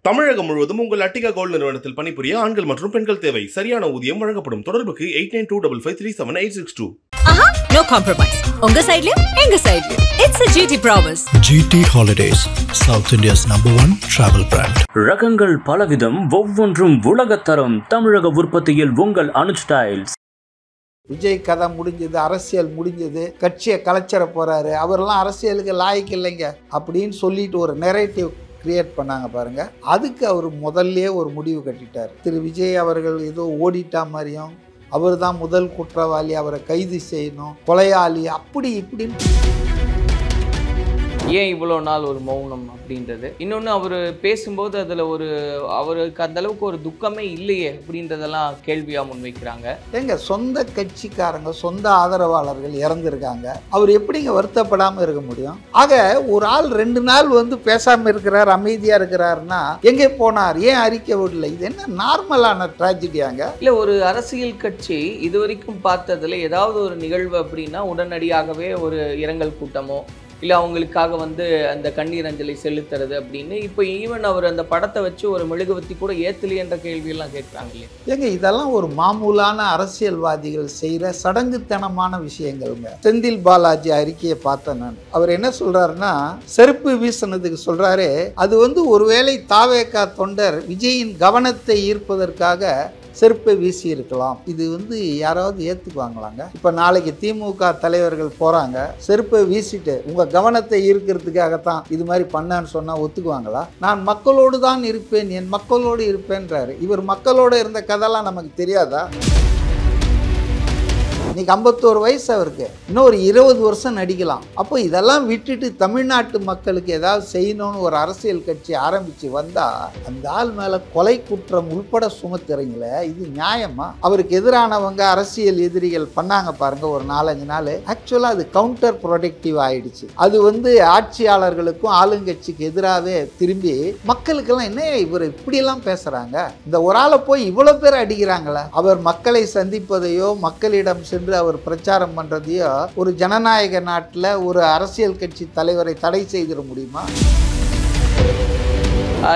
தமிழகம் முழுவதும் உங்கள் அட்டிகா கோல்ட் நிறுவனத்தில் பணிபுரிய ஆண்கள் மற்றும் பெண்கள் தேவை. சரியான ஊதியம் வழங்கப்படும். தொடர்புக்கு 8925537862. No compromise. உங்க சைடுலயும் எங்க சைடுலயும். It's a GT promise. GT Holidays, South India's #1 travel brand. ரகங்கள் பலவிதம், ஒவ்வொன்றும் உலகத்தரம். தமிழக உற்பத்தியில் உங்கள் அனுஜ் ஸ்டைல்ஸ். விஜய் கதை முடிஞ்சது, அரசியல் முடிஞ்சது, கட்சியை கலைச்சர போறாரு, அவரெல்லாம் அரசியலுக்கு லாய்க்கு இல்லைங்க அப்படின்னு சொல்லிட்டு ஒரு நெரேட்டிவ் கிரியேட் பண்ணாங்க பாருங்க. அதுக்கு அவர் முதல்ல ஒரு முடிவு கட்டிட்டார். திரு விஜய் அவர்கள் ஏதோ ஓடிட்டா மாதிரியும், அவர் தான் முதல் குற்றவாளி, அவரை கைது செய்யணும், கொலையாளி, அப்படி இப்படின்னு. ஏன் இவ்வளோ நாள் ஒரு மௌனம் அப்படின்றது. இன்னொன்று அவர் பேசும்போது அதில் அவருக்கு அந்த அளவுக்கு ஒரு துக்கமே இல்லையே அப்படின்றதெல்லாம் கேள்வியாக முன்வைக்கிறாங்க. எங்க சொந்த கட்சிக்காரங்க, சொந்த ஆதரவாளர்கள் இறந்துருக்காங்க, அவர் எப்படிங்க வருத்தப்படாமல் இருக்க முடியும்? ஆக ஒரு ஆள் 2 நாள் பேசாமல் இருக்கிறார், அமைதியாக இருக்கிறாருன்னா எங்கே போனார், ஏன் அறிக்கை விடல? இது என்ன நார்மலான ட்ராஜடியாங்க? இல்லை, ஒரு அரசியல் கட்சி இது வரைக்கும் பார்த்ததில் ஏதாவது ஒரு நிகழ்வு அப்படின்னா உடனடியாகவே ஒரு இரங்கல் கூட்டமோ இல்லை அவங்களுக்காக அந்த கண்ணீர் அஞ்சலி செலுத்துறது அப்படின்னு. இப்போ ஈவன் அவர் அந்த படத்தை வச்சு ஒரு மெழுகுவத்தி கூட ஏற்றலையன்ற கேள்வியெல்லாம் கேட்குறாங்க இல்லையா? ஏங்க இதெல்லாம் ஒரு மாமூலான அரசியல்வாதிகள் செய்கிற சடங்குத்தனமான விஷயங்கள்ங்க. செந்தில் பாலாஜி அறிக்கையை பார்த்தேன் நான். அவர் என்ன சொல்றாருன்னா, செருப்பு வீசினதுக்கு சொல்றாரு, அது ஒருவேளை தாவேகா தொண்டர் விஜயின் கவனத்தை ஈர்ப்பதற்காக செருப்பை வீசி இருக்கலாம். இது யாராவது ஏற்றுக்குவாங்களாங்க? இப்போ நாளைக்கு திமுக தலைவர்கள் போகிறாங்க, செருப்பை வீசிட்டு உங்கள் கவனத்தை ஈர்க்கிறதுக்காகத்தான் இது மாதிரி பண்ணான்னு சொன்னால் ஒத்துக்குவாங்களா? நான் மக்களோடு தான் இருப்பேன், என் மக்களோடு இருப்பேன்றாரு. இவர் மக்களோடு இருந்த கதைலாம் நமக்கு தெரியாதா? இன்னைக்கு 51 வயசு அவருக்கு, இன்னும் ஒரு 20 வருஷம் நடிக்கலாம். அப்போ இதெல்லாம் விட்டுட்டு தமிழ்நாட்டு மக்களுக்கு ஏதாவது செய்யணும்னு ஒரு அரசியல் கட்சி ஆரம்பித்து வந்தால் அந்த ஆள் மேலே கொலை குற்றம் உள்பட சுமத்துறீங்களே, இது நியாயமா? அவருக்கு எதிரானவங்க அரசியல் எதிரிகள் பண்ணாங்க பாருங்க ஒரு 4-5 நாள். ஆக்சுவலாக அது கவுண்டர் ப்ரொடக்டிவ் ஆயிடுச்சு. அது ஆட்சியாளர்களுக்கும் ஆளுங்கட்சிக்கு எதிராகவே திரும்பி மக்களுக்கெல்லாம் என்ன இவர் இப்படியெல்லாம் பேசுகிறாங்க, இந்த ஒரு ஆளை போய் இவ்வளோ பேர் அடிக்கிறாங்களே, அவர் மக்களை சந்திப்பதையோ மக்களிடம் அவர் பிரச்சாரம் பண்றதையோ ஒரு ஜனநாயக நாட்டில் ஒரு அரசியல் கட்சி தலைவரை தடை செய்திட முடியுமா?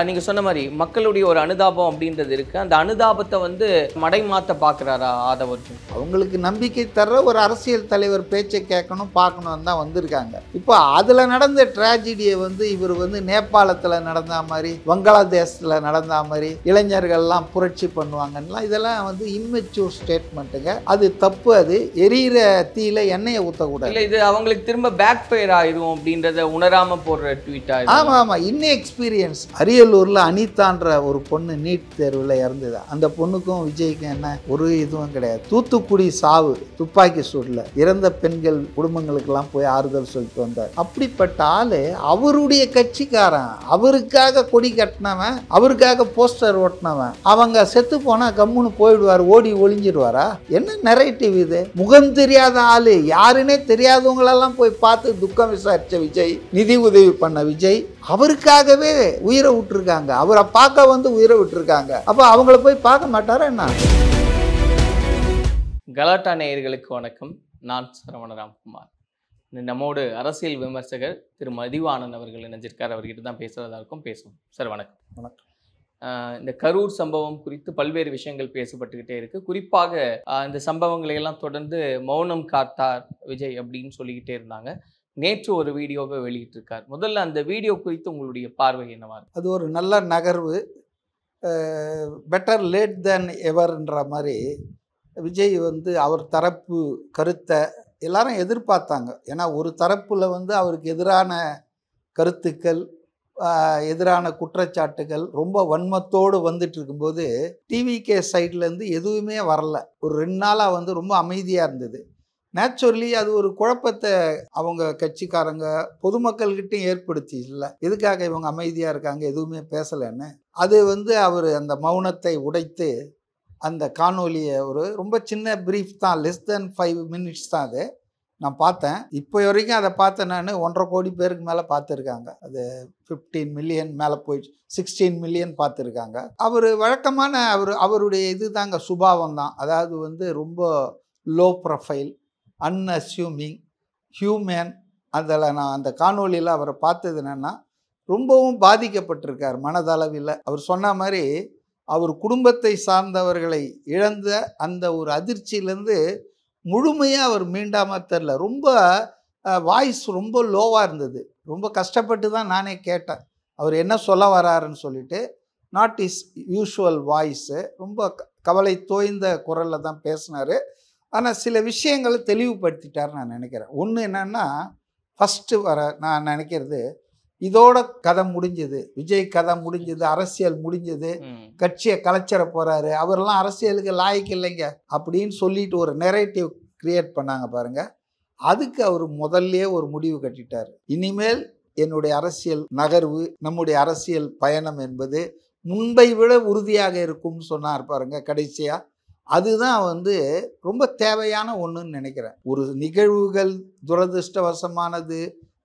நீங்க சொன்ன மாதிரி மக்களுடைய ஒரு அனுதாபம் அப்படின்றது இருக்கு. அந்த அனுதாபத்தை மடைமாத்த பார்க்குறாரா ஆதவர்ஜுன்? அவங்களுக்கு நம்பிக்கை தர்ற ஒரு அரசியல் தலைவர் பேச்சை கேட்கணும், பார்க்கணும் தான் வந்திருக்காங்க. இப்போ அதில் நடந்த ட்ராஜடியை இவர் நேபாளத்தில் நடந்த மாதிரி, வங்காளதேசத்தில் நடந்த மாதிரி இளைஞர்கள்லாம் புரட்சி பண்ணுவாங்கன்னா இதெல்லாம் இம்மெச்சூர் ஸ்டேட்மெண்ட்டுங்க. அது தப்பு. அது எரியிற தீயில எண்ணெயை ஊற்றக்கூடாது. இல்லை, இது அவங்களுக்கு திரும்ப பேக் ஃபயர் ஆயிரும் அப்படின்றத உணராம போடுற ட்வீட் ஆயிடும். ஆமாம் ஆமாம், இன்னும் எக்ஸ்பீரியன்ஸ். அரியலூரில் அனிதான்ற ஒரு பொண்ணு நீட் தேர்வில் இறந்துதா. அந்த பொண்ணுக்கும் விஜய்க்கும் என்ன ஒரு இதுவும் கிடையாது. தூத்துக்குடி சாவு துப்பாக்கி சூடில் இறந்த பெண்கள் குடும்பங்களுக்கெல்லாம் போய் ஆறுதல் சொல்லிட்டு வந்தார். அப்படிப்பட்ட ஆளு அவருடைய கட்சிக்காரன், அவருக்காக கொடி கட்டினவன், அவருக்காக போஸ்டர் ஓட்டினவன், அவங்க செத்து போனா கம்முன்னு போயிடுவார், ஓடி ஒளிஞ்சிடுவாரா? என்ன நெரேட்டிவ் இது? முகம் தெரியாத ஆளு, யாருன்னே தெரியாதவங்களெல்லாம் போய் பார்த்து துக்கம் விசாரிச்ச விஜய், நிதி உதவி பண்ண விஜய், அவருக்காகவே உயிரை விட்டுருக்காங்க, அவரை பார்க்க உயிரை விட்டுருக்காங்க. அப்போ அவங்கள போய் பார்க்க மாட்டாரா என்ன? கலாட்டா நேயர்களுக்கு வணக்கம். நான் சரவண ராம்குமார். நம்மோடு அரசியல் விமர்சகர் திரு மதிவாணன் அவர்கள் இணைஞ்சிருக்கார். அவர்கிட்ட தான் பேசுறதா இருக்கும். பேசுவோம் சார். வணக்கம். வணக்கம். இந்த கரூர் சம்பவம் குறித்து பல்வேறு விஷயங்கள் பேசப்பட்டுக்கிட்டே இருக்கு. குறிப்பாக இந்த சம்பவங்களை எல்லாம் தொடர்ந்து மௌனம் காத்தார் விஜய் அப்படின்னு சொல்லிக்கிட்டே இருந்தாங்க. நேற்று ஒரு வீடியோவை வெளியிட்டிருக்கார். முதல்ல அந்த வீடியோ குறித்து உங்களுடைய பார்வை என்னவா இருக்கு? அது ஒரு நல்ல நகர்வு. பெட்டர் லேட் தேன் எவர்ன்ற மாதிரி விஜய் அவர் தரப்பு கருத்தை எல்லாரும் எதிர்பார்த்தாங்க. ஏன்னா ஒரு தரப்பில் அவருக்கு எதிரான கருத்துக்கள், எதிரான குற்றச்சாட்டுகள் ரொம்ப வன்மத்தோடு வந்துட்டு இருக்கும்போது டிவிகே சைட்லேருந்து எதுவுமே வரல. ஒரு 2 நாளாக ரொம்ப அமைதியாக இருந்தது. நேச்சுரலி அது ஒரு குழப்பத்தை அவங்க கட்சிக்காரங்க பொதுமக்கள்கிட்டையும் ஏற்படுத்தி இல்லை, எதுக்காக இவங்க அமைதியாக இருக்காங்க, எதுவுமே பேசலைன்னு. அது அவர் அந்த மௌனத்தை உடைத்து அந்த காணொலியை ஒரு ரொம்ப சின்ன பிரீஃப் தான், லெஸ் தென் 5 மினிட்ஸ் தான் அது. நான் பார்த்தேன். இப்போ வரைக்கும் அதை பார்த்தேன் நான். 1.5 கோடி பேருக்கு மேலே பார்த்துருக்காங்க. அது 15 மில்லியன் மேலே போயிடுச்சு, 16 மில்லியன் பார்த்துருக்காங்க. அவர் வழக்கமான அவருடைய இது தாங்க, சுபாவம் தான். அதாவது ரொம்ப லோ ப்ரொஃபைல், அன்அஸ்யூமிங், ஹியூமன். அதில் நான் அந்த காணொலியில் அவரை பார்த்தது என்னென்னா, ரொம்பவும் பாதிக்கப்பட்டிருக்கார் மனதளவில். அவர் சொன்ன மாதிரி அவர் குடும்பத்தை சார்ந்தவர்களை இழந்த அந்த ஒரு அதிர்ச்சியிலேருந்து முழுமையாக அவர் மீண்டாம தெரில. ரொம்ப வாய்ஸ் ரொம்ப லோவாக இருந்தது. ரொம்ப கஷ்டப்பட்டு தான் நானே கேட்டேன் அவர் என்ன சொல்ல வராருன்னு சொல்லிட்டு. நாட் இஸ் யூஷுவல் வாய்ஸு, ரொம்ப கவலை தோய்ந்த குரலில் தான் பேசினார். ஆனால் சில விஷயங்களை தெளிவுபடுத்திட்டார் நான் நினைக்கிறேன். ஒன்று என்னன்னா, ஃபஸ்ட்டு நான் நினைக்கிறது இதோட கதை முடிஞ்சது, விஜய் கதை முடிஞ்சது, அரசியல் முடிஞ்சது, கட்சியை கலைச்சிட போகிறாரு, அவரெல்லாம் அரசியலுக்கு லாய்க்கு இல்லைங்க அப்படின்னு சொல்லிட்டு ஒரு நெரேட்டிவ் கிரியேட் பண்ணாங்க பாருங்க. அதுக்கு அவர் முதல்ல ஒரு முடிவு கட்டிட்டார். இனிமேல் என்னுடைய அரசியல் நகர்வு, நம்முடைய அரசியல் பயணம் என்பது முன்பை விட உறுதியாக இருக்கும்னு சொன்னார் பாருங்க கடைசியாக. அதுதான் ரொம்ப தேவையான ஒன்றுன்னு நினைக்கிறேன். ஒரு நிகழ்வுகள் துரதிருஷ்டவசமானது,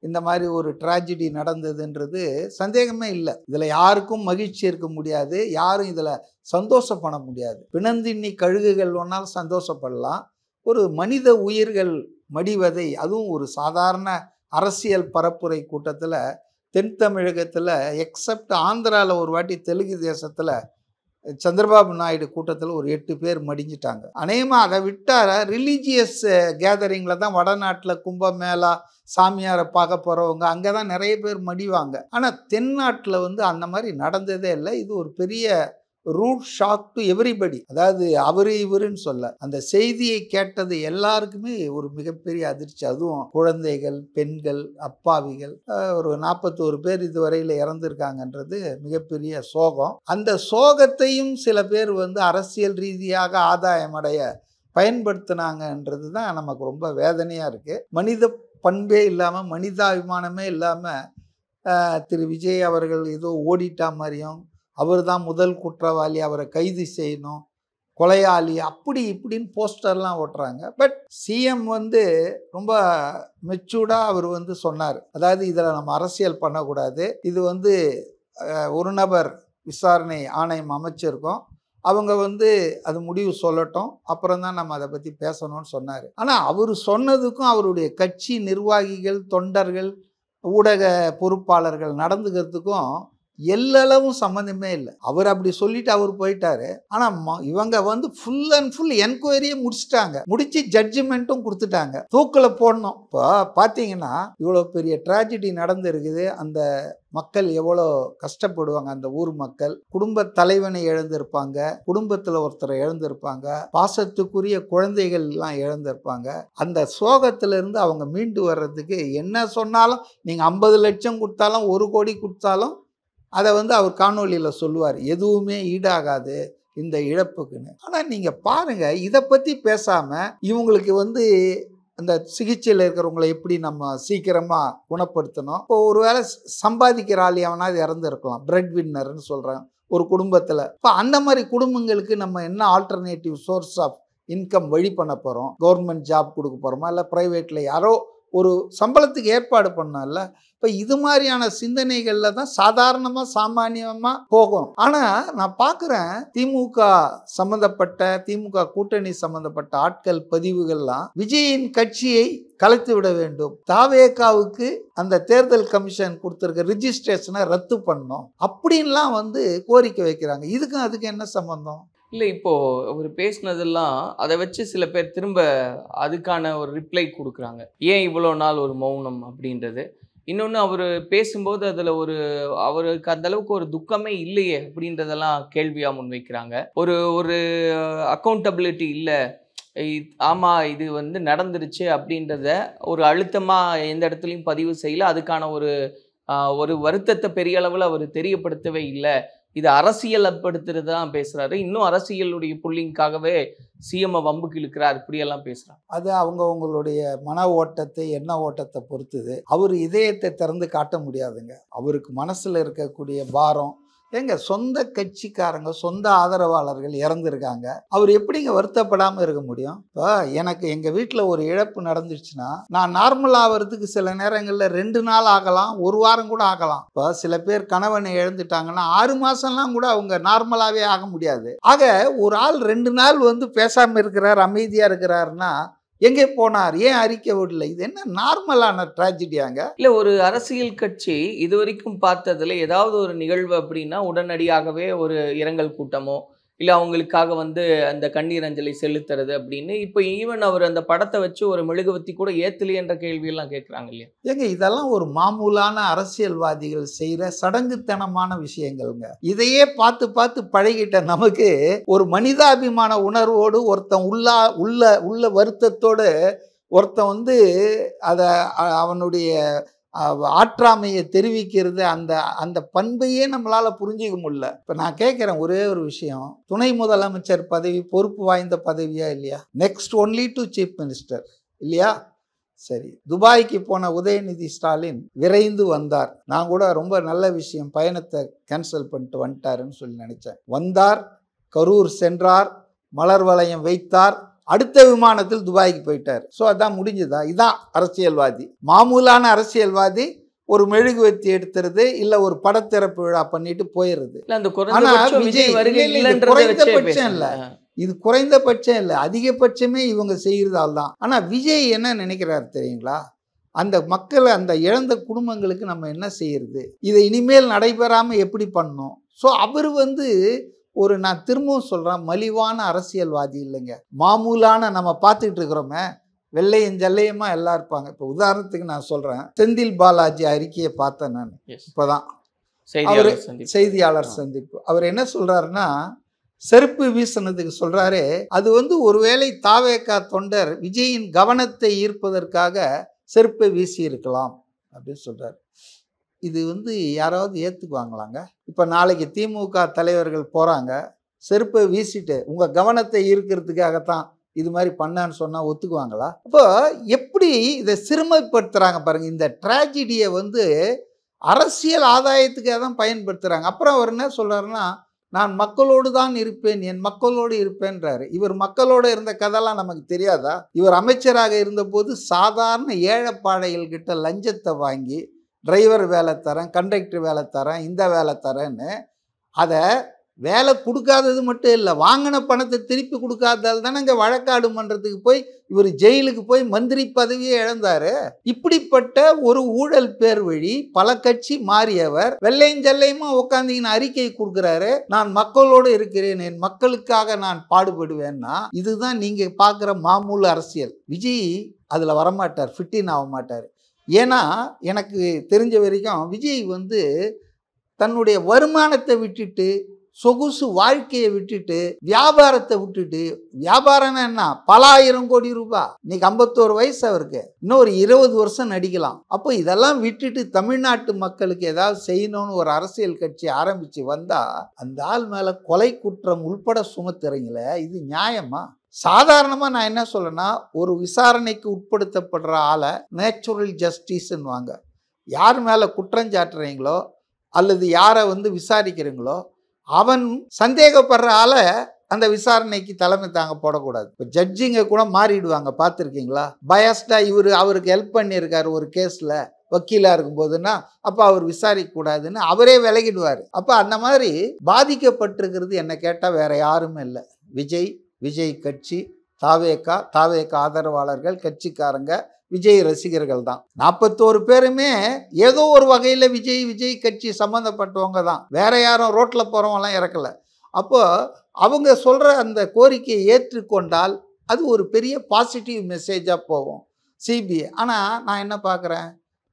இந்த மாதிரி ஒரு ட்ராஜடி நடந்ததுன்றது சந்தேகமே இல்லை. இதில் யாருக்கும் மகிழ்ச்சி இருக்க முடியாது, யாரும் இதில் சந்தோஷப்பட முடியாது. பிணந்தின்னி கழுகுகள் ஒன்றால் சந்தோஷப்படலாம், ஒரு மனித உயிர்கள் மடிவதை, அதுவும் ஒரு சாதாரண அரசியல் பரப்புரை கூட்டத்தில் தென் தமிழகத்தில் எக்ஸப்ட் ஆந்திராவில் ஒரு வாட்டி தெலுங்கு தேசத்தில் சந்திரபாபு நாயுடு கூட்டத்தில் ஒரு 8 பேர் மடிஞ்சிட்டாங்க. அநேகமாக அதை விட்டால் ரிலீஜியஸ் கேதரிங்கில் தான் வடநாட்டில் கும்பமேளா சாமியாரை பார்க்க போகிறவங்க அங்கே தான் நிறைய பேர் மடிவாங்க. ஆனால் தென்னாட்டில் அந்த மாதிரி நடந்ததே இல்லை. இது ஒரு பெரிய ரூட் ஷாக் டு எவ்ரிபடி. அதாவது அவரு இவருன்னு சொல்ல, அந்த செய்தியை கேட்டது எல்லாருக்குமே ஒரு மிகப்பெரிய அதிர்ச்சி. அதுவும் குழந்தைகள், பெண்கள், அப்பாவிகள், ஒரு 41 பேர் இதுவரையில் இறந்துருக்காங்கன்றது மிகப்பெரிய சோகம். அந்த சோகத்தையும் சில பேர் அரசியல் ரீதியாக ஆதாயமடைய பயன்படுத்தினாங்கன்றது தான் நமக்கு ரொம்ப வேதனையாக இருக்குது. மனித பண்பே இல்லாமல், மனிதாபிமானமே இல்லாமல் திரு விஜய் அவர்கள் ஏதோ ஓடிட்டா மாதிரியும், அவர் தான் முதல் குற்றவாளி, அவரை கைது செய்யணும், கொலையாளி, அப்படி இப்படின்னு போஸ்டர்லாம் ஓட்டுறாங்க. பட் சிஎம் ரொம்ப மெச்சூர்டாக அவர் சொன்னார். அதாவது இதில் நம்ம அரசியல் பண்ணக்கூடாது, இது ஒரு நபர் விசாரணை ஆணையம் அமைச்சிருக்கோம், அவங்க அது முடிவு சொல்லட்டும், அப்புறம் தான் நம்ம அதை பற்றி பேசணும்னு சொன்னார். ஆனால் அவர் சொன்னதுக்கும் அவருடைய கட்சி நிர்வாகிகள், தொண்டர்கள், ஊடக பொறுப்பாளர்கள் நடந்துக்கிறதுக்கும் எல்லளவும் சம்மந்தமே இல்லை. அவர் அப்படி சொல்லிட்டு அவர் போயிட்டாரு. ஆனால் இவங்க ஃபுல் அண்ட் ஃபுல் என்கொயரியே முடிச்சுட்டாங்க, முடிச்சு ஜட்ஜ்மெண்ட்டும் கொடுத்துட்டாங்க, தூக்கில் போடணும். இப்போ பார்த்தீங்கன்னா இவ்வளோ பெரிய ட்ராஜடி நடந்துருக்குது, அந்த மக்கள் எவ்வளோ கஷ்டப்படுவாங்க. அந்த ஊர் மக்கள் குடும்ப தலைவனை இழந்திருப்பாங்க, குடும்பத்தில் ஒருத்தரை இழந்திருப்பாங்க, பாசத்துக்குரிய குழந்தைகள் எல்லாம் இழந்திருப்பாங்க. அந்த சோகத்திலிருந்து அவங்க மீண்டு வர்றதுக்கு என்ன சொன்னாலும், நீங்கள் 50 லட்சம் கொடுத்தாலும் 1 கோடி கொடுத்தாலும் அதை அவர் காணொலியில் சொல்லுவார், எதுவுமே ஈடாகாது இந்த இழப்புக்குன்னு. ஆனால் நீங்கள் பாருங்கள், இதை பற்றி பேசாமல் இவங்களுக்கு அந்த சிகிச்சையில் இருக்கிறவங்களை எப்படி நம்ம சீக்கிரமாக குணப்படுத்தணும். இப்போ ஒரு வேளை சம்பாதிக்கிற ஆள் எவனாவது இறந்துருக்கலாம், பிரெட் வின்னர்னு சொல்கிறாங்க ஒரு குடும்பத்தில். இப்போ அந்த மாதிரி குடும்பங்களுக்கு நம்ம என்ன ஆல்டர்னேட்டிவ் சோர்ஸ் ஆஃப் இன்கம் வழி பண்ண போகிறோம்? கவர்மெண்ட் ஜாப் கொடுக்க போகிறோமா, இல்லை ப்ரைவேட்டில் யாரோ ஒரு சம்பளத்துக்கு ஏற்பாடு பண்ணல? இப்போ இது மாதிரியான சிந்தனைகளில் தான் சாதாரணமாக சாமானியமாக போகும். ஆனால் நான் பார்க்குறேன் திமுக சம்மந்தப்பட்ட, திமுக கூட்டணி சம்மந்தப்பட்ட ஆட்கள் பதிவுகள்லாம் விஜயின் கட்சியை கலைத்து விட வேண்டும், தாவேகாவுக்கு அந்த தேர்தல் கமிஷன் கொடுத்துருக்க ரிஜிஸ்ட்ரேஷனை ரத்து பண்ணணும் அப்படின்லாம் கோரிக்கை வைக்கிறாங்க. இதுக்கும் அதுக்கு என்ன சம்பந்தம்? இல்லை, இப்போது அவர் பேசினதெல்லாம் அதை வச்சு சில பேர் திரும்ப அதுக்கான ஒரு ரிப்ளை கொடுக்குறாங்க, ஏன் இவ்வளோ நாள் ஒரு மௌனம் அப்படின்றது. இன்னொன்று, அவர் பேசும்போது அதில் அவருக்கு அந்தளவுக்கு ஒரு துக்கமே இல்லையே அப்படின்றதெல்லாம் கேள்வியாக முன்வைக்கிறாங்க. ஒரு அக்கௌண்டபிலிட்டி இல்லை, ஆமாம் இது நடந்துருச்சு அப்படின்றத ஒரு அழுத்தமாக எந்த இடத்துலையும் பதிவு செய்யலை, அதுக்கான ஒரு வருத்தத்தை பெரிய அளவில் அவர் தெரியப்படுத்தவே இல்லை, இது அரசியல்படுத்துறது தான் பேசுகிறாரு. இன்னும் அரசியலுடைய புள்ளிங்காகவே சிஎம் வம்புக்கு இழுக்கிறார், இப்படியெல்லாம் பேசுகிறார். அது அவங்களுடைய மன ஓட்டத்தை, எண்ண ஓட்டத்தை பொறுத்துது. அவர் இதயத்தை திறந்து காட்ட முடியாதுங்க. அவருக்கு மனசில் இருக்கக்கூடிய பாரம், எங்க சொந்த கட்சிக்காரங்க, சொந்த ஆதரவாளர்கள் இறந்துருக்காங்க, அவர் எப்படிங்க வருத்தப்படாமல் இருக்க முடியும்? இப்போ எனக்கு எங்கள் வீட்டில் ஒரு இழப்பு நடந்துச்சுன்னா நான் நார்மல் ஆகிறதுக்கு சில நேரங்களில் 2 நாள் ஆகலாம், 1 வாரம் கூட ஆகலாம். இப்போ சில பேர் கணவனை இழந்துட்டாங்கன்னா 6 மாதம்லாம் கூட அவங்க நார்மலாகவே ஆக முடியாது. ஆக ஒரு ஆள் 2 நாள் பேசாமல் இருக்கிறார், அமைதியாக இருக்கிறாருன்னா எங்கே போனார், ஏன் அறிக்கை விடல? இது என்ன நார்மலான ட்ராஜடியாங்க? இல்ல ஒரு அரசியல் கட்சி இதுவரைக்கும் பார்த்ததுல ஏதாவது ஒரு நிகழ்வு அப்படின்னா உடனடியாகவே ஒரு இரங்கல் கூட்டமோ இல்ல அவங்களுக்காக வந்து அந்த கண்ணீர் அஞ்சலி செலுத்துறது அப்படின்னு இப்போ ஈவன் அவர் அந்த படத்தை வச்சு ஒரு மெழுகுவத்தி கூட ஏத்தலையன்ற கேள்வியெல்லாம் கேட்குறாங்க இல்லையா? ஏங்க இதெல்லாம் ஒரு மாமூலான அரசியல்வாதிகள் செய்கிற சடங்குத்தனமான விஷயங்கள்ங்க. இதையே பார்த்து பார்த்து பழகிட்ட நமக்கு ஒரு மனிதாபிமான உணர்வோடு ஒருத்தன் உள்ள வருத்தத்தோடு ஒருத்தன் வந்து அதை அவனுடைய ஆற்றாமையை தெரிவிக்கிறது, அந்த பண்பையே நம்மளால் புரிஞ்சிக்க முடியல. இப்போ நான் கேட்குறேன் ஒரே ஒரு விஷயம், துணை முதலமைச்சர் பதவி பொறுப்பு வாய்ந்த பதவியா இல்லையா? Next only to chief minister இல்லையா? சரி, துபாய்க்கு போன உதயநிதி ஸ்டாலின் விரைந்து வந்தார். நான் கூட ரொம்ப நல்ல விஷயம், பயணத்தை கேன்சல் பண்ணிட்டு வந்துட்டாருன்னு சொல்லி நினச்சேன். வந்தார், கரூர் சென்றார், மலர் வளையம் வைத்தார், அடுத்த விமானத்தில் துபாய்க்கு போயிட்டார். ஸோ அதான் முடிஞ்சதா? இதான் அரசியல்வாதி. மாமூலான அரசியல்வாதி ஒரு மெழுகுவத்தி எடுத்துறது இல்ல ஒரு படத்திறப்பு விழா பண்ணிட்டு போயிடுறது. குறைந்தபட்சம் இல்ல, இது குறைந்தபட்சம் இல்லை, அதிகபட்சமே இவங்க செய்யறதால் தான். ஆனா விஜய் என்ன நினைக்கிறாரு தெரியுங்களா? அந்த மக்களை, அந்த இழந்த குடும்பங்களுக்கு நம்ம என்ன செய்யறது, இதை இனிமேல் நடைபெறாம எப்படி பண்ணணும்? ஸோ அவர் வந்து ஒரு, நான் திரும்பவும் சொல்கிறேன், மலிவான அரசியல்வாதி இல்லைங்க. மாமூலான நம்ம பார்த்துக்கிட்டு இருக்கிறோமே, வெள்ளையும் ஜல்லையுமா எல்லாம் இருப்பாங்க. இப்போ உதாரணத்துக்கு நான் சொல்கிறேன், செந்தில் பாலாஜி அறிக்கையை பார்த்தேன் நான் இப்போதான், செய்தியாளர் சந்திப்பு. அவர் என்ன சொல்கிறாருன்னா, செருப்பு வீசினதுக்கு சொல்கிறாரு, அது வந்து ஒருவேளை தாவேகா தொண்டர் விஜயின் கவனத்தை ஈர்ப்பதற்காக செருப்பை வீசி இருக்கலாம் அப்படின்னு சொல்கிறார். இது வந்து யாராவது ஏற்றுக்குவாங்களாங்க? இப்போ நாளைக்கு திமுக தலைவர்கள் போகிறாங்க, செருப்பை வீசிட்டு உங்கள் கவனத்தை ஈர்க்கிறதுக்காகத்தான் இது மாதிரி பண்ணான்னு சொன்னால் ஒத்துக்குவாங்களா? அப்போ எப்படி இதை சிறுமைப்படுத்துகிறாங்க பாருங்கள். இந்த ட்ராஜடியை வந்து அரசியல் ஆதாயத்துக்காக தான் பயன்படுத்துகிறாங்க. அப்புறம் அவர் என்ன சொல்கிறாருன்னா, நான் மக்களோடு தான் இருப்பேன், என் மக்களோடு இருப்பேன்றாரு. இவர் மக்களோடு இருந்த கதைலாம் நமக்கு தெரியாதா? இவர் அமைச்சராக இருந்தபோது சாதாரண ஏழைப்பாடைகள்கிட்ட லஞ்சத்தை வாங்கி டிரைவர் வேலை தரேன், கண்டக்டர் வேலை தரேன், இந்த வேலை தரேன்னு, அதை வேலை கொடுக்காதது மட்டும் இல்லை, வாங்கின பணத்தை திருப்பி கொடுக்காததால் தானே இங்கே வழக்காடு மன்றத்துக்கு போய் இவர் ஜெயிலுக்கு போய் மந்திரி பதவியே இழந்தார். இப்படிப்பட்ட ஒரு ஊழல் பேர் வழி பல கட்சி மாறியவர் வெள்ளையும் ஜல்லையுமா உட்காந்தீங்கன்னு அறிக்கை கொடுக்குறாரு, நான் மக்களோடு இருக்கிறேன், என் மக்களுக்காக நான் பாடுபடுவேன்னா. இதுதான் நீங்கள் பார்க்குற மாமூல் அரசியல். விஜய் அதில் வரமாட்டார், ஃபிட்டின் ஆக மாட்டார். ஏன்னா எனக்கு தெரிஞ்ச வரைக்கும் விஜய் வந்து தன்னுடைய வருமானத்தை விட்டுட்டு, சொகுசு வாழ்க்கையை விட்டுட்டு, வியாபாரத்தை விட்டுட்டு, வியாபாரம்னா என்ன, பல 1000 கோடி ரூபாய், இன்னைக்கு 51 வயசு அவருக்கு, இன்னும் ஒரு 20 வருஷம் நடிக்கலாம். அப்போ இதெல்லாம் விட்டுட்டு தமிழ்நாட்டு மக்களுக்கு ஏதாவது செய்யணும்னு ஒரு அரசியல் கட்சி ஆரம்பிச்சு வந்தா, அந்த ஆள் மேல கொலை குற்றம் உள்பட சுமத்துறீங்களே, இது நியாயமா? சாதாரணமாக நான் என்ன சொல்லேன்னா, ஒரு விசாரணைக்கு உட்படுத்தப்படுற ஆளை நேச்சுரல் ஜஸ்டிஸ்ன்னு வாங்க. யார் மேலே குற்றஞ்சாட்டுறீங்களோ அல்லது யாரை வந்து விசாரிக்கிறீங்களோ அவன் சந்தேகப்படுற ஆளை அந்த விசாரணைக்கு தலைமை தாங்க போடக்கூடாது. இப்போ ஜட்ஜிங்க கூட மாறிடுவாங்க, பார்த்துருக்கீங்களா? பயஸ்டாக அவருக்கு ஹெல்ப் பண்ணியிருக்காரு ஒரு கேஸில் வக்கீலாக இருக்கும்போதுன்னா, அப்போ அவர் விசாரிக்கக்கூடாதுன்னு அவரே விலகிடுவார். அப்போ அந்த மாதிரி பாதிக்கப்பட்டிருக்கிறது என்ன கேட்டால் வேற யாருமே இல்லை, விஜய் கட்சி, தாவேகா ஆதரவாளர்கள், கட்சிக்காரங்க, விஜய் ரசிகர்கள் தான். 41 பேருமே ஏதோ ஒரு வகையில் விஜய் கட்சி சம்மந்தப்பட்டவங்க தான், வேற யாரும் ரோட்டில் போகிறவங்களாம் இறக்கல. அப்போ அவங்க சொல்கிற அந்த கோரிக்கையை ஏற்றுக்கொண்டால் அது ஒரு பெரிய பாசிட்டிவ் மெசேஜாக போகும் சிபிஐ. ஆனால் நான் என்ன பார்க்குறேன்,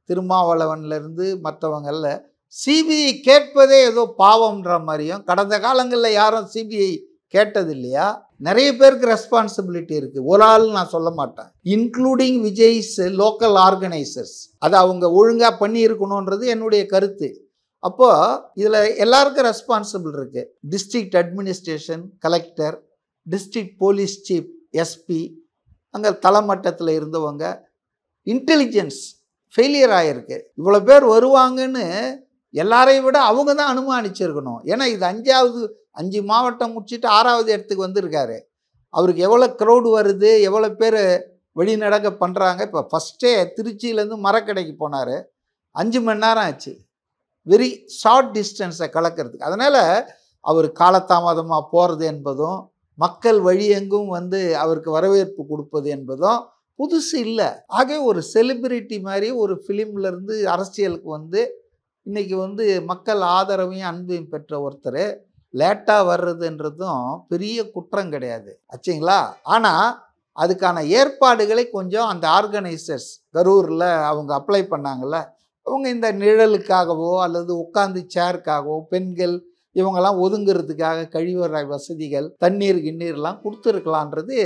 திருமாவளவன்லேருந்து மற்றவங்களில் சிபிஐ கேட்பதே ஏதோ பாவம்ன்ற மாதிரியும், கடந்த காலங்களில் யாரும் சிபிஐ கேட்டது இல்லையா? நிறைய பேருக்கு ரெஸ்பான்சிபிலிட்டி இருக்குது, ஒரு ஆள் நான் சொல்ல மாட்டேன், இன்க்ளூடிங் விஜய்ஸ் லோக்கல் ஆர்கனைசர்ஸ். அதை அவங்க ஒழுங்காக பண்ணியிருக்கணுன்றது என்னுடைய கருத்து. அப்போது இதில் எல்லாருக்கும் ரெஸ்பான்சிபிள் இருக்குது. District administration, collector, district police chief, SP, அங்கே தலைமட்டத்தில் இருந்தவங்க, இன்டெலிஜென்ஸ் ஃபெயிலியர் ஆகிருக்கு. இவ்வளோ பேர் வருவாங்கன்னு எல்லாரையும் விட அவங்க தான் அனுமானிச்சிருக்கணும். ஏன்னா இது 5 மாவட்டம் முடிச்சுட்டு 6வது இடத்துக்கு வந்திருக்காரு. அவருக்கு எவ்வளோ க்ரௌடு வருது, எவ்வளோ பேர் வெளிநடக்க பண்ணுறாங்க. இப்போ ஃபஸ்ட்டே திருச்சியிலேருந்து மரக்கடைக்கு போனார், 5 மணி நேரம் ஆச்சு, வெரி ஷார்ட் டிஸ்டன்ஸை கலக்கிறதுக்கு. அதனால் அவர் காலதாமதமாக போகிறது என்பதும், மக்கள் வழியெங்கும் வந்து அவருக்கு வரவேற்பு கொடுப்பது என்பதும் புதுசு இல்லை. ஆகவே ஒரு செலிபிரிட்டி மாதிரி ஒரு ஃபிலிம்லேருந்து அரசியலுக்கு வந்து இன்றைக்கி வந்து மக்கள் ஆதரவையும் அன்பையும் பெற்ற ஒருத்தர் லேட்டாக வர்றதுன்றதும் பெரிய குற்றம் கிடையாது ஆச்சுங்களா. ஆனால் அதுக்கான ஏற்பாடுகளை கொஞ்சம் அந்த ஆர்கனைசர்ஸ் கரூரில் அவங்க அப்ளை பண்ணாங்கள்ல, அவங்க இந்த நிழலுக்காகவோ அல்லது உட்காந்து சேருக்காகவோ பெண்கள் இவங்கெல்லாம் ஒதுங்கிறதுக்காக கழிவறை வசதிகள் தண்ணீர் கிண்ணீர்லாம் கொடுத்துருக்கலான்றது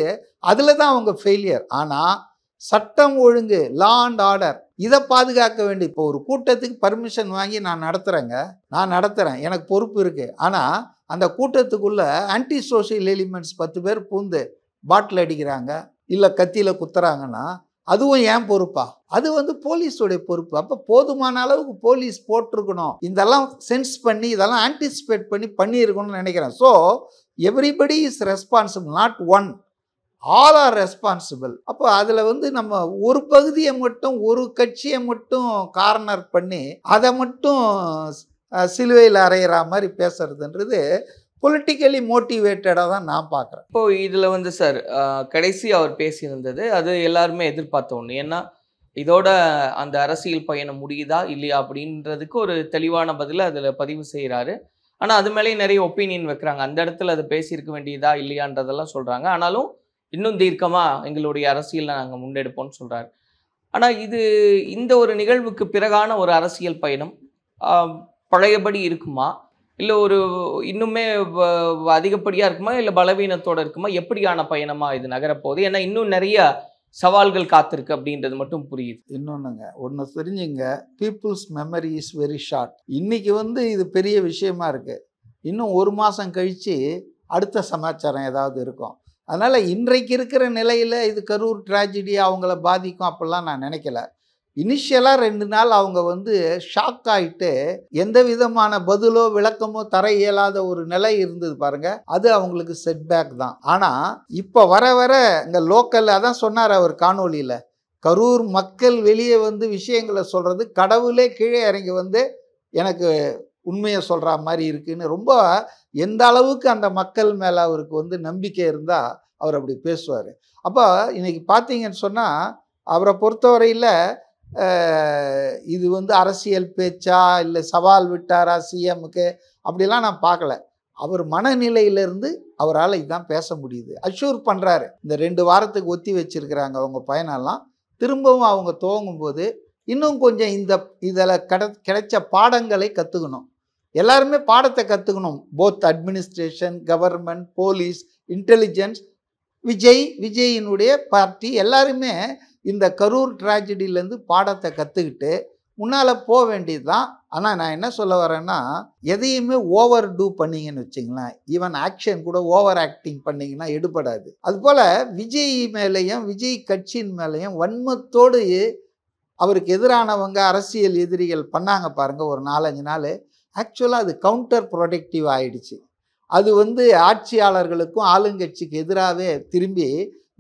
அதில் தான் அவங்க ஃபெயிலியர். ஆனால் சட்டம் ஒழுங்கு லா அண்ட் ஆர்டர் இதை பாதுகாக்க வேண்டி இப்போ ஒரு கூட்டத்துக்கு பர்மிஷன் வாங்கி நான் நடத்துகிறேன் எனக்கு பொறுப்பு இருக்குது. ஆனால் அந்த கூட்டத்துக்குள்ளே ஆன்டி சோஷியல் எலிமெண்ட்ஸ் 10 பேர் பூந்து பாட்டில் அடிக்கிறாங்க இல்லை கத்தியில் குத்துறாங்கன்னா அதுவும் ஏன் பொறுப்பா? அது வந்து போலீஸோடைய பொறுப்பு. அப்போ போதுமான அளவுக்கு போலீஸ் போட்டிருக்கணும். இதெல்லாம் சென்ஸ் பண்ணி இதெல்லாம் ஆன்டிசிபேட் பண்ணியிருக்கணும்னு நினைக்கிறேன். So everybody is responsible, not one, all are responsible. அப்போ அதில் வந்து நம்ம ஒரு பகுதியை மட்டும் ஒரு கட்சியை மட்டும் கார்னர் பண்ணி அதை மட்டும் சிலுவையில் அறையிற மாதிரி பேசுறதுன்றது பொலிட்டிக்கலி மோட்டிவேட்டடாக தான் நான் பார்க்குறேன். இப்போது இதில் வந்து சார் கடைசி அவர் பேசியிருந்தது அது எல்லாருமே எதிர்பார்த்த ஒன்று. ஏன்னா இதோட அந்த அரசியல் பயணம் முடியுதா இல்லையா அப்படின்றதுக்கு ஒரு தெளிவான பதிலை அதில் பதிவு செய்கிறாரு. ஆனால் அது மேலேயும் நிறைய ஒப்பீனியன் வைக்கிறாங்க. அந்த இடத்துல அது பேசியிருக்க வேண்டியதா இல்லையான்றதெல்லாம் சொல்கிறாங்க. ஆனாலும் இன்னும் தீர்க்கமாக எங்களுடைய அரசியலில் நாங்கள் முன்னெடுப்போம்னு சொல்கிறாரு. ஆனால் இந்த ஒரு நிகழ்வுக்கு பிறகான ஒரு அரசியல் பயணம் பழையபடி இருக்குமா, இல்லை ஒரு இன்னுமே அதிகப்படியாக இருக்குமா, இல்லை பலவீனத்தோடு இருக்குமா, எப்படியான பயணமாக இது நகரப்போகுது? ஏன்னா இன்னும் நிறைய சவால்கள் காத்திருக்கு அப்படின்றது மட்டும் புரியுது. இன்னொன்றுங்க, ஒன்று தெரிஞ்சுங்க, peoples memory is very short. இன்றைக்கி வந்து இது பெரிய விஷயமா இருக்குது. இன்னும் ஒரு மாதம் கழித்து அடுத்த சமாச்சாரம் ஏதாவது இருக்கும். அதனால் இன்றைக்கு இருக்கிற நிலையில் இது கரூர் ட்ராஜடி அவங்கள பாதிக்கும் அப்படிலாம் நான் நினைக்கல. இனிஷியலாக 2 நாள் அவங்க வந்து ஷாக் ஆகிட்டு எந்த விதமான பதிலோ விளக்கமோ தர இயலாத ஒரு நிலை இருந்தது பாருங்கள், அது அவங்களுக்கு செட்பேக் தான். ஆனால் இப்போ வர வர இங்கே லோக்கல் அதான் சொன்னார் அவர் காணொலியில், கரூர் மக்கள் வெளியே வந்து விஷயங்களை சொல்கிறது கடவுளே கீழே இறங்கி வந்து எனக்கு உண்மையை சொல்கிற மாதிரி இருக்குன்னு ரொம்ப எந்த அளவுக்கு அந்த மக்கள் மேலே அவருக்கு வந்து நம்பிக்கை இருந்தால் அவர் அப்படி பேசுவார். அப்போ இன்றைக்கி பார்த்தீங்கன்னு சொன்னால் அவரை பொறுத்தவரையில் இது வந்து அரசியல் பேச்சா இல்லை சவால் விட்டாரா சிஎம்முக்கு அப்படிலாம் நான் பார்க்கல. அவர் மனநிலையிலேருந்து அவரால் இதுதான் பேச முடியுது. அஷ்யூர் பண்ணுறாரு, இந்த 2 வாரத்துக்கு ஒத்தி வச்சுருக்கிறாங்க அவங்க பயணம்லாம், திரும்பவும் அவங்க துவங்கும்போது இன்னும் கொஞ்சம் இதில் கிடைச்ச பாடங்களை கற்றுக்கணும். எல்லாருமே பாடத்தை கற்றுக்கணும். Both administration, government, police, intelligence, விஜயினுடைய பார்ட்டி எல்லாருமே இந்த கரூர் ட்ராஜடியிலேருந்து பாடத்தை கற்றுக்கிட்டு முன்னால் போக வேண்டியது தான். ஆனால் நான் என்ன சொல்ல வரேன்னா, எதையுமே ஓவர் டூ பண்ணிங்கன்னு வச்சிங்களேன், ஈவன் ஆக்ஷன் கூட ஓவர் ஆக்டிங் பண்ணிங்கன்னா எடுபடாது. அதுபோல் விஜய் மேலேயும் விஜய் கட்சியின் மேலேயும் வன்மத்தோடு அவருக்கு எதிரானவங்க அரசியல் எதிரிகள் பண்ணாங்க பாருங்கள் ஒரு 4-5 நாள். ஆக்சுவலாக அது கவுண்டர் ப்ரொடக்டிவ் ஆகிடுச்சு. அது வந்து ஆட்சியாளர்களுக்கும் ஆளுங்கட்சிக்கு எதிராகவே திரும்பி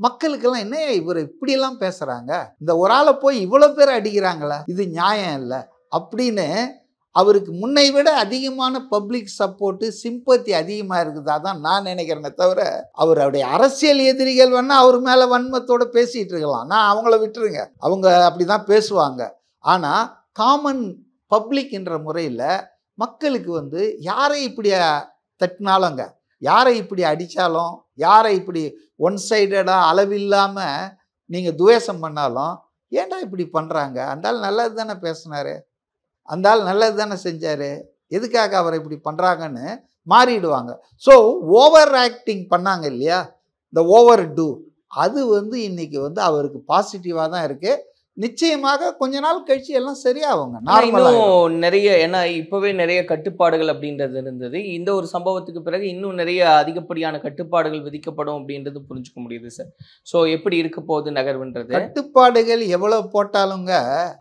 மக்களுக்கெல்லாம் என்ன இவர் இப்படியெல்லாம் பேசுகிறாங்க, இந்த ஒரு ஆளை போய் இவ்வளோ பேர் அடிக்கிறாங்களா, இது நியாயம் இல்லை அப்படின்னு அவருக்கு முன்னை விட அதிகமான பப்ளிக் சப்போர்ட்டு சிம்பத்தி அதிகமாக இருக்குதா தான் நான் நினைக்கிறேனே தவிர, அவருடைய அரசியல் எதிரிகள் வேணால் அவர் மேலே வன்மத்தோடு பேசிகிட்டு இருக்கலாம், நான் அவங்கள விட்டுருங்க, அவங்க அப்படி தான் பேசுவாங்க. ஆனால் காமன் பப்ளிக்ன்ற முறையில் மக்களுக்கு வந்து யாரை இப்படி தட்டினாலுங்க, யாரை இப்படி அடித்தாலும், யாரை இப்படி ஒன் சைடடாக அளவில்லாமல் நீங்கள் துவேஷம் பண்ணாலும், ஏன்டா இப்படி பண்ணுறாங்க, அந்த ஆள் நல்லது தானே பேசினார், அந்த ஆள் நல்லது தானே செஞ்சார், எதுக்காக அவரை இப்படி பண்ணுறாங்கன்னு மாறிடுவாங்க. ஸோ ஓவர் ஆக்டிங் பண்ணாங்க இல்லையா, இந்த ஓவர் டூ, அது வந்து இன்றைக்கி வந்து அவருக்கு பாசிட்டிவாக தான் இருக்குது. நிச்சயமாக கொஞ்ச நாள் கழிச்சு எல்லாம் சரியாகுங்க. இன்னும் நிறைய, ஏன்னா இப்போவே நிறைய கட்டுப்பாடுகள் அப்படின்றது இருந்தது. இந்த ஒரு சம்பவத்துக்கு பிறகு இன்னும் நிறைய அதிகப்படியான கட்டுப்பாடுகள் விதிக்கப்படும் அப்படின்றது புரிஞ்சுக்க முடியுது சார். ஸோ எப்படி இருக்க போகுது நகர்வுன்றது? கட்டுப்பாடுகள் எவ்வளோ போட்டாலுங்க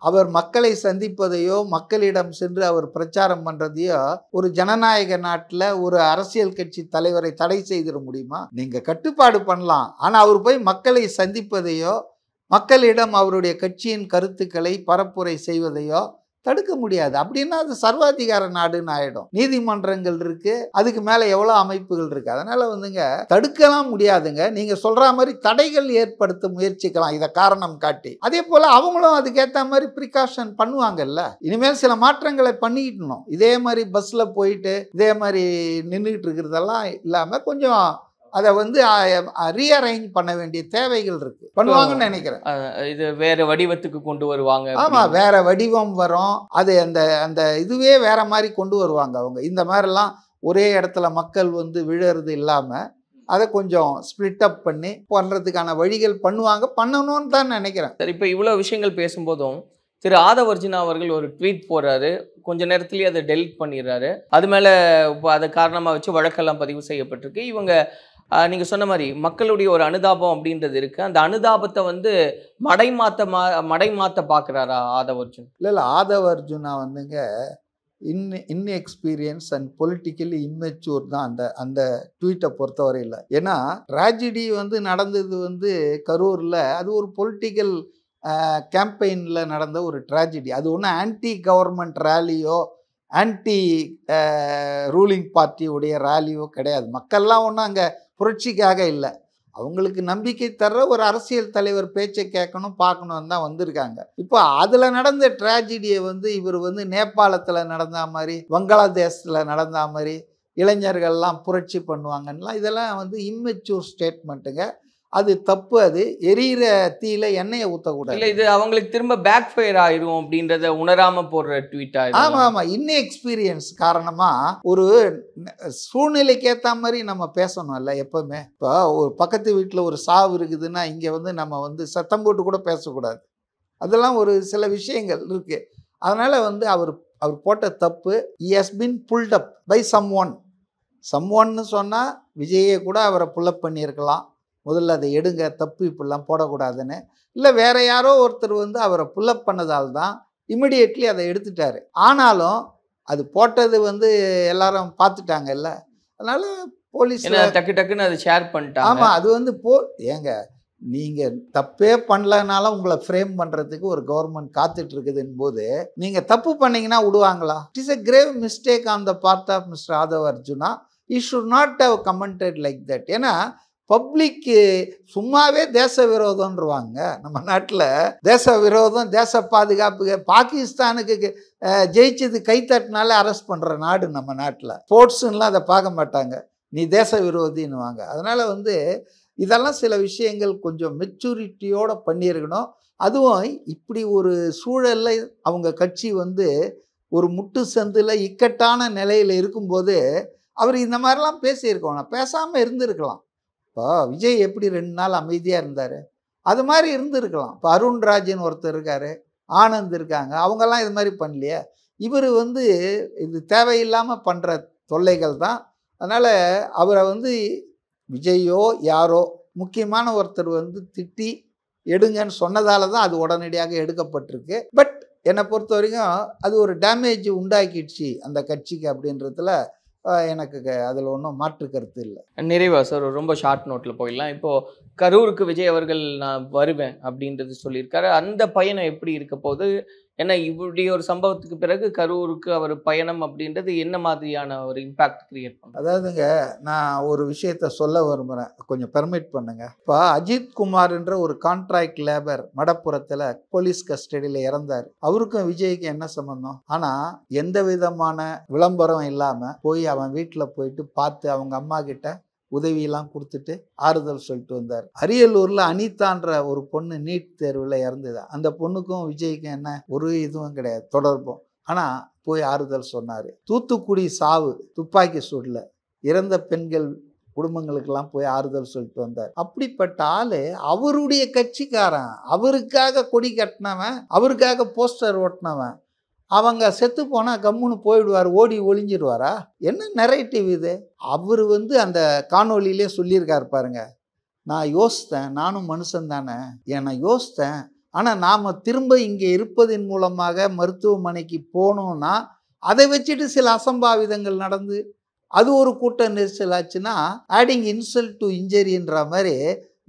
அவர் மக்களை சந்திப்பதையோ மக்களிடம் சென்று அவர் பிரச்சாரம் பண்ணுறதையோ ஒரு ஜனநாயக நாட்டில் ஒரு அரசியல் கட்சி தலைவரை தடை செய்திட முடியுமா? நீங்கள் கட்டுப்பாடு பண்ணலாம், ஆனால் அவர் போய் மக்களை சந்திப்பதையோ மக்களிடம் அவருடைய கட்சியின் கருத்துக்களை பரப்புரை செய்வதையோ தடுக்க முடியாது. அப்படின்னா அது சர்வாதிகார நாடுன்னு ஆகிடும். நீதிமன்றங்கள் இருக்குது, அதுக்கு மேலே எவ்வளோ அமைப்புகள் இருக்குது. அதனால் வந்துங்க தடுக்கலாம் முடியாதுங்க. நீங்கள் சொல்கிற மாதிரி தடைகள் ஏற்படுத்த முயற்சிக்கலாம் இதை காரணம் காட்டி. அதே போல் அவங்களும் அதுக்கேற்ற மாதிரி ப்ரிகாஷன் பண்ணுவாங்கல்ல. இனிமேல் சில மாற்றங்களை பண்ணிக்கிட்டணும். இதே மாதிரி பஸ்ஸில் போயிட்டு இதே மாதிரி நின்றுக்கிட்டு இருக்கிறதெல்லாம் இல்லாமல் கொஞ்சம் அதை வந்து ரீஅரேஞ்ச் பண்ண வேண்டிய தேவைகள் இருக்கு. பண்ணுவாங்கன்னு நினைக்கிறேன். இது வேற வடிவத்துக்கு கொண்டு வருவாங்க. ஆமா, வேற வடிவம் வரும். அது அந்த அந்த இதுவே வேற மாதிரி கொண்டு வருவாங்க அவங்க. இந்த மாதிரிலாம் ஒரே இடத்துல மக்கள் வந்து விழுறது இல்லாம அதை கொஞ்சம் ஸ்பிளிட் அப் பண்ணி பண்றதுக்கான வழிகள் பண்ணுவாங்க, பண்ணணும்னு தான் நினைக்கிறேன். சரி, இப்போ இவ்வளோ விஷயங்கள் பேசும்போதும் திரு ஆதவர்ஜுனா அவர்கள் ஒரு ட்வீட் போடுறாரு, கொஞ்ச நேரத்திலேயே அதை டெலிட் பண்ணிடுறாரு. அது மேலே இப்போ அதை காரணமாக வச்சு வழக்கெல்லாம் பதிவு செய்யப்பட்டிருக்கு. இவங்க நீங்கள் சொன்ன மாதிரி மக்களுடைய ஒரு அனுதாபம் அப்படின்றது இருக்குது. அந்த அனுதாபத்தை வந்து மடைமாற்ற பார்க்குறாரா ஆதவர்ஜுன்? இல்லை, ஆதவர்ஜுனா வந்துங்க இன்எக்ஸ்பீரியன்ஸ் அண்ட் பொலிட்டிக்கலி இம்மெச்சூர் தான் அந்த அந்த ட்வீட்டை பொறுத்தவரையில். ஏன்னா ட்ராஜடி வந்து நடந்தது வந்து கரூரில், அது ஒரு பொலிட்டிக்கல் கேம்பெயினில் நடந்த ஒரு ட்ராஜடி. அது ஒன்றும் ஆன்டி கவர்மெண்ட் ரேலியோ ஆன்டி ரூலிங் பார்ட்டியுடைய ரேலியோ கிடையாது. மக்கள்லாம் ஒன்றும் அங்கே புரட்சிக்காக இல்லை, அவங்களுக்கு நம்பிக்கை தர்ற ஒரு அரசியல் தலைவர் பேச்சை கேட்கணும் பார்க்கணும் தான் வந்திருக்காங்க. இப்போ அதில் நடந்த ட்ராஜடியை வந்து இவர் வந்து நேபாளத்தில் நடந்த மாதிரி வங்காளதேசத்தில் நடந்த மாதிரி இளைஞர்கள்லாம் புரட்சி பண்ணுவாங்கலாம், இதெல்லாம் வந்து இம்மெச்சூர் ஸ்டேட்மெண்ட்டுங்க. அது தப்பு. அது எரியிற தீயில எண்ணெயை ஊற்றக்கூடாது. இல்லை, இது அவங்களுக்கு திரும்ப பேக் ஃபயர் ஆயிரும் அப்படின்றத உணராமல் போடுற ட்வீட் ஆயிடும். ஆமாம் ஆமாம், இன்எக்ஸ்பீரியன்ஸ் காரணமாக ஒரு சூழ்நிலைக்கு ஏற்ற மாதிரி நம்ம பேசணும்ல எப்போவுமே. இப்போ ஒரு பக்கத்து வீட்டில் ஒரு சாவு இருக்குதுன்னா இங்கே வந்து நம்ம வந்து சத்தம் போட்டு கூட பேசக்கூடாது. அதெல்லாம் ஒரு சில விஷயங்கள் இருக்குது. அதனால் வந்து அவர் போட்ட தப்பு. he has been pulled up by someone சொன்னால் விஜயை கூட அவரை புல்லப் பண்ணியிருக்கலாம். முதல்ல அதை எடுங்க, தப்பு இப்படிலாம் போடக்கூடாதுன்னு. இல்லை வேற யாரோ ஒருத்தர் வந்து அவரை புல்லப் பண்ணதால் தான் இமிடியேட்லி அதை எடுத்துட்டாரு. ஆனாலும் அது போட்டது வந்து எல்லாரும் பார்த்துட்டாங்கல்ல, அதனால போலீஸ் டக்குன்னு அதை ஷேர் பண்ணிட்டாங்க. ஆமாம், அது வந்து ஏங்க நீங்கள் தப்பே பண்ணலனாலும் உங்களை ஃப்ரேம் பண்ணுறதுக்கு ஒரு கவர்மெண்ட் காத்துட்டு இருக்குதுன்னு போது நீங்கள் தப்பு பண்ணீங்கன்னா விடுவாங்களா? It is a grave mistake on the part of Mr. Aadhav Arjuna. he should not have commented like that. ஏன்னா பப்ளிக்கு சும்மாவே தேச விரோதம்ன்றவாங்க. நம்ம நாட்டில் தேச விரோதம், தேச பாதுகாப்பு, பாகிஸ்தானுக்கு ஜெயிச்சது கைத்தட்டினால அரெஸ்ட் பண்ணுற நாடு நம்ம நாட்டில். ஸ்போர்ட்ஸுன்னெலாம் அதை பார்க்க மாட்டாங்க, நீ தேச விரோதின்னுவாங்க. அதனால் வந்து இதெல்லாம் சில விஷயங்கள் கொஞ்சம் மெச்சூரிட்டியோடு பண்ணியிருக்கணும். அதுவும் இப்படி ஒரு சூழலில் அவங்க கட்சி வந்து ஒரு முட்டு சந்தில் இக்கட்டான நிலையில் இருக்கும்போது அவர் இந்த மாதிரிலாம் பேசியிருக்கணும், பேசாமல் இருந்திருக்கலாம். இப்போ விஜய் எப்படி 2 நாள் அமைதியாக இருந்தார், அது மாதிரி இருந்திருக்கலாம். இப்போ அருண்ராஜன் ஒருத்தர் இருக்கார், ஆனந்த் இருக்காங்க, அவங்கெல்லாம் இது மாதிரி பண்ணலையே. இவர் வந்து இது தேவையில்லாமல் பண்ணுற தொல்லைகள் தான். அதனால் அவரை வந்து விஜயோ யாரோ முக்கியமான ஒருத்தர் வந்து திட்டி எடுங்கன்னு சொன்னதால தான் அது உடனடியாக எடுக்கப்பட்டிருக்கு. பட் என்னை பொறுத்த வரைக்கும் அது ஒரு டேமேஜ் உண்டாக்கிடுச்சு அந்த கட்சிக்கு அப்படின்றதுல எனக்கு அதில் ஒன்றும் மாற்று கருத்து இல்லை. நிறைவா சார், ரொம்ப ஷார்ட் நோட்டில் போயிடலாம். இப்போது கரூருக்கு விஜய் அவர்கள் நான் வருவேன் அப்படின்றது சொல்லியிருக்காரு. அந்த பயணம் எப்படி இருக்க போகுது? ஏன்னா இப்படி ஒரு சம்பவத்துக்கு பிறகு கரூருக்கு அவர் பயணம் அப்படின்றது என்ன மாதிரியான ஒரு இம்பேக்ட் கிரியேட் பண்ணும்? அதாவதுங்க, நான் ஒரு விஷயத்த சொல்ல விரும்புகிறேன், கொஞ்சம் பெர்மிட் பண்ணுங்க. இப்போ அஜித் குமார்ன்ற ஒரு கான்ட்ராக்ட் லேபர் மடப்புறத்தில் போலீஸ் கஸ்டடியில் இறந்தார். அவருக்கும் விஜய்க்கு என்ன சம்பந்தம்? ஆனால் எந்த விதமான விளம்பரம் இல்லாமல் போய் அவன் வீட்டில் போயிட்டு பார்த்து அவங்க அம்மா கிட்ட உதவியெல்லாம் கொடுத்துட்டு ஆறுதல் சொல்லிட்டு வந்தார். அரியலூரில் அனிதான்ற ஒரு பொண்ணு நீட் தேர்வில் இறந்தது. அந்த பொண்ணுக்கும் விஜய்க்கும் என்ன ஒரு இதுவும் கிடையாது, தொடர்பும். ஆனால் போய் ஆறுதல் சொன்னார். தூத்துக்குடி சாவு துப்பாக்கி சூடில் இறந்த பெண்கள் குடும்பங்களுக்கெல்லாம் போய் ஆறுதல் சொல்லிட்டு வந்தார். அப்படிப்பட்ட ஆள் அவருடைய கட்சிக்காரன், அவருக்காக கொடி கட்டினவன், அவருக்காக போஸ்டர் ஓட்டினவன், அவங்க செத்து போனால் கம்முன்னு போயிடுவார், ஓடி ஒளிஞ்சிடுவாரா? என்ன நரேட்டிவ் இது? அவர் வந்து அந்த காணொலியிலே சொல்லியிருக்கார் பாருங்க, நான் யோசித்தேன், நானும் மனுஷன் தானே, நான் யோசித்தேன். ஆனால் நாம் திரும்ப இங்கே இருப்பதன் மூலமாக மருத்துவமனைக்கு போனோம்னா அதை வச்சுட்டு சில அசம்பாவிதங்கள் நடந்து அது ஒரு கூட்ட நெரிசல் ஆச்சுன்னா ஆடிங் இன்சல்ட் டு இன்ஜரின்ற மாதிரி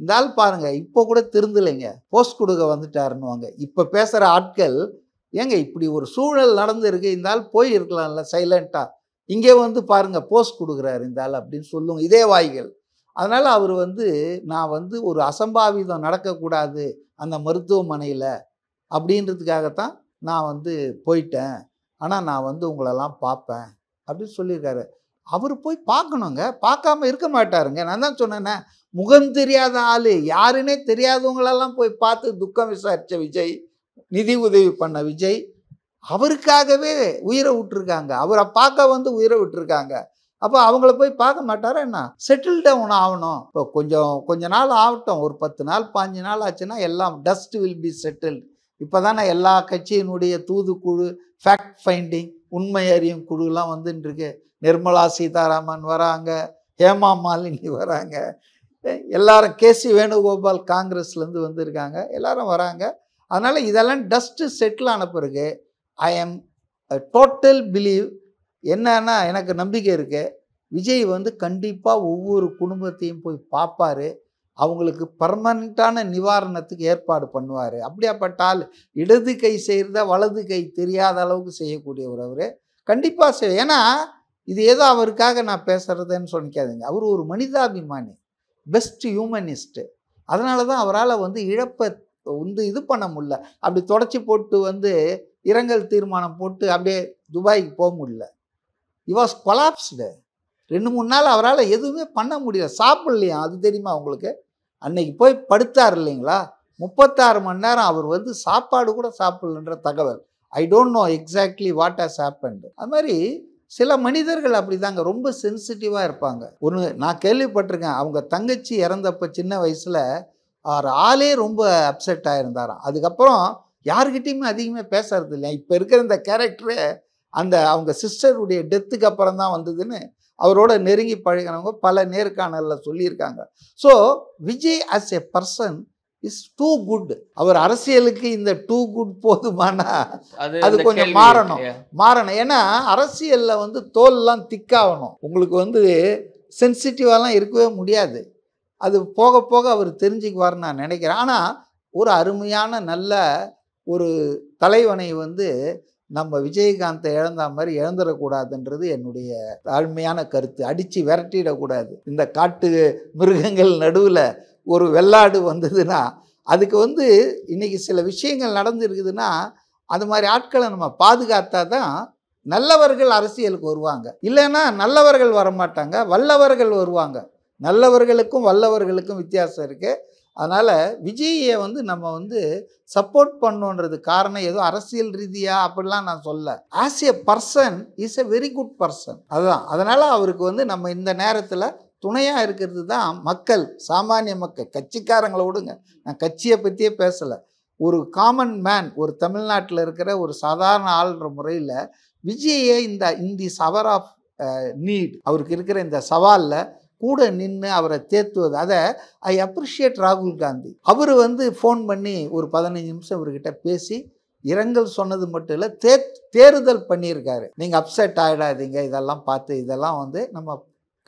இந்த ஆள் பாருங்க இப்போ கூட திருந்தலைங்க, போஸ்ட் கொடுக்க வந்துட்டாருன்னுவாங்க. இப்போ பேசுகிற ஆட்கள் ஏங்க இப்படி ஒரு சூழல் நடந்துருக்கு, இந்த ஆள் போயிருக்கலாம்ல சைலண்ட்டாக, இங்கே வந்து பாருங்கள் போஸ்ட் கொடுக்குறாரு இந்த ஆள் அப்படின்னு சொல்லுங்க இதே வாய்கள். அதனால் அவர் வந்து நான் வந்து ஒரு அசம்பாவிதம் நடக்கக்கூடாது அந்த மருத்துவமனையில் அப்படின்றதுக்காகத்தான் நான் வந்து போயிட்டேன், ஆனால் நான் வந்து உங்களெல்லாம் பார்ப்பேன் அப்படின்னு சொல்லியிருக்காரு. அவர் போய் பார்க்கணுங்க, பார்க்காம இருக்க மாட்டாருங்க. நான் தான் சொன்னேன்னே, முகம் தெரியாத ஆள், யாருன்னே தெரியாதவங்களெல்லாம் போய் பார்த்து துக்கம் விசாரித்த விஜய், நிதி உதவி பண்ண விஜய், அவருக்காகவே உயிரை விட்டுருக்காங்க, அவரை பார்க்க வந்து உயிரை விட்டுருக்காங்க. அப்போ அவங்கள போய் பார்க்க மாட்டாரா என்ன? செட்டில் டவுன் ஆகணும். இப்போ கொஞ்ச நாள் ஆகட்டும், ஒரு 10 நாள் 5 நாள் ஆச்சுன்னா எல்லாம் டஸ்ட் வில் பி செட்டில்டு. இப்போ தானே எல்லா கட்சியினுடைய தூதுக்குழு, ஃபேக்ட் ஃபைண்டிங், உண்மை அறியும் குழுலாம் வந்துட்டுருக்கு. நிர்மலா சீதாராமன் வராங்க, ஹேமா மாலினி வராங்க, எல்லாரும் கேசி வேணுகோபால் காங்கிரஸ்லேருந்து வந்திருக்காங்க, எல்லாரும் வராங்க. அதனால் இதெல்லாம் டஸ்ட்டு செட்டில் ஆன பிறகு ஐ எம் டோட்டல் பிலீவ் என்னன்னா, எனக்கு நம்பிக்கை இருக்குது, விஜய் வந்து கண்டிப்பாக ஒவ்வொரு குடும்பத்தையும் போய் பார்ப்பார், அவங்களுக்கு பர்மனண்ட்டான நிவாரணத்துக்கு ஏற்பாடு பண்ணுவார். அப்படியாப்பட்டால் இடது கை செய்கிறத வலது கை தெரியாத அளவுக்கு செய்யக்கூடியவர் அவர் கண்டிப்பாக செய்ய. ஏன்னா இது ஏதோ அவருக்காக நான் பேசுகிறதுன்னு சொல்லிக்காதுங்க, அவர் ஒரு மனிதாபிமானி, பெஸ்ட் ஹியூமனிஸ்ட்டு. அதனால தான் அவரால் வந்து இழப்பை வந்து இது பண்ண முடியல, அப்படி தொடச்சி போட்டு வந்து இரங்கல் தீர்மானம் போட்டு அப்படியே துபாய்க்கு போக முடியல. he was collapsed. 2-3 நாள் அவரால் எதுவுமே பண்ண முடியல, சாப்பிட்லையா அது தெரியுமா உங்களுக்கு? அன்னைக்கு போய் படுத்தார் இல்லைங்களா, 36 மணி நேரம் அவர் வந்து சாப்பாடு கூட சாப்பிடலன்ற தகவல். I don't know exactly what has happened. அது மாதிரி சில மனிதர்கள் அப்படி தாங்க, ரொம்ப சென்சிட்டிவாக இருப்பாங்க. நான் கேள்விப்பட்டிருக்கேன், அவங்க தங்கச்சி இறந்தப்போ சின்ன வயசில் அவர் ஆளே ரொம்ப அப்செட் ஆகிருந்தாராம். அதுக்கப்புறம் யாருக்கிட்டையுமே அதிகமாக பேசுறது இல்லையா. இப்போ இருக்கிற இந்த கேரக்டரு அந்த அவங்க சிஸ்டருடைய டெத்துக்கு அப்புறம் தான் வந்ததுன்னு அவரோட நெருங்கி பழகினவங்க பல நேர்காணலில் சொல்லியிருக்காங்க. So Vijay as a person is too good. அவர் அரசியலுக்கு இந்த டூ குட் போதுமானா அது கொஞ்சம் மாறணும். ஏன்னா அரசியலில் வந்து தோல்லாம் திக்காகணும், உங்களுக்கு வந்து சென்சிட்டிவாலாம் இருக்கவே முடியாது. அது போக போக அவர் தெரிஞ்சுக்குவார்னு நான் நினைக்கிறேன். ஆனால் ஒரு அருமையான நல்ல ஒரு தலைவனை வந்து நம்ம விஜயகாந்தை இழந்த மாதிரி இழந்துடக்கூடாதுன்றது என்னுடைய தாழ்மையான கருத்து. அடித்து விரட்டிடக்கூடாது. இந்த காட்டு மிருகங்கள் நடுவில் ஒரு வெள்ளாடு வந்ததுன்னா அதுக்கு வந்து இன்றைக்கி சில விஷயங்கள் நடந்துருக்குதுன்னா அது மாதிரி ஆட்களை நம்ம பாதுகாத்தா தான் நல்லவர்கள் அரசியலுக்கு வருவாங்க. இல்லைன்னா நல்லவர்கள் வரமாட்டாங்க, வல்லவர்கள் வருவாங்க. நல்லவர்களுக்கும் வல்லவர்களுக்கும் வித்தியாசம் இருக்குது. அதனால் விஜயை வந்து நம்ம வந்து சப்போர்ட் பண்ணுன்றது காரணம் ஏதோ அரசியல் ரீதியாக அப்படிலாம் நான் சொல்ல. As a person is a very good person. அதுதான். அதனால் அவருக்கு வந்து நம்ம இந்த நேரத்தில் துணையாக இருக்கிறது தான் மக்கள், சாமானிய மக்கள். கட்சிக்காரங்களை விடுங்க, நான் கட்சியை பற்றியே பேசலை. ஒரு காமன் மேன், ஒரு தமிழ்நாட்டில் இருக்கிற ஒரு சாதாரண ஆள்ன்ற முறையில் விஜயை இந்த சவர் ஆஃப் நீட், அவருக்கு இருக்கிற இந்த சவாலில் கூட நின்று அவரை தேத்துவது, அதை ஐ அப்ரிஷியேட் ராகுல் காந்தி. அவர் வந்து ஃபோன் பண்ணி ஒரு 15 நிமிஷம் இவர்கிட்ட பேசி இரங்கல் சொன்னது மட்டும் இல்லை, தேறுதல் பண்ணியிருக்காரு. நீங்கள் அப்செட் ஆகிடாதீங்க, இதெல்லாம் பார்த்து இதெல்லாம் வந்து நம்ம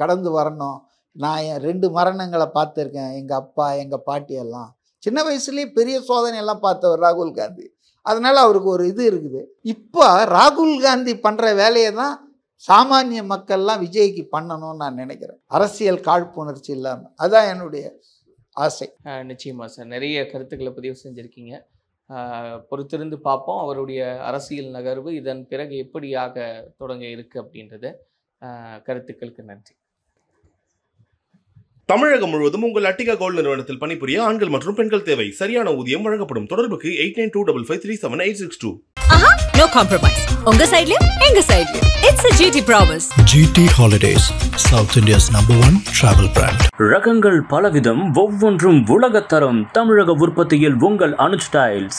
கடந்து வரணும். நான் 2 மரணங்களை பார்த்துருக்கேன், எங்கள் அப்பா எங்கள் பாட்டியெல்லாம் சின்ன வயசுலேயே பெரிய சோதனையெல்லாம் பார்த்தவர் ராகுல் காந்தி. அதனால் அவருக்கு ஒரு இது இருக்குது. இப்போ ராகுல் காந்தி பண்ணுற வேலையை தான் சாமானிய மக்கள்லாம் விஜய்க்கு பண்ணணும்னு நான் நினைக்கிறேன், அரசியல் காழ்ப்புணர்ச்சி இல்லாமல். அதுதான் என்னுடைய ஆசை. நிச்சயமாக சார், நிறைய கருத்துக்களை பதிவு செஞ்சுருக்கீங்க. பொறுத்திருந்து பார்ப்போம் அவருடைய அரசியல் நகர்வு இதன் பிறகு எப்படியாக தொடங்க இருக்கு அப்படின்றது. கருத்துக்களுக்கு நன்றி. தமிழகம் முழுவதும் உங்கள் அட்டிகா கோல்ட் நிறுவனத்தில் பணிபுரிய ஆண்கள் மற்றும் பெண்கள் தேவை. சரியான ஊதியம் வழங்கப்படும். தொடர்புக்கு 8925537862. No compromise. உங்க சைடுலயும் எங்க சைடுலயும். It's a GT promise. GT Holidays, South India's #1 travel brand. ரகங்கள் பலவிதம், ஒவ்வொன்றும் உலகத்தரம். தமிழக உற்பத்தியில் உங்கள் அனுஜ் டைல்ஸ்.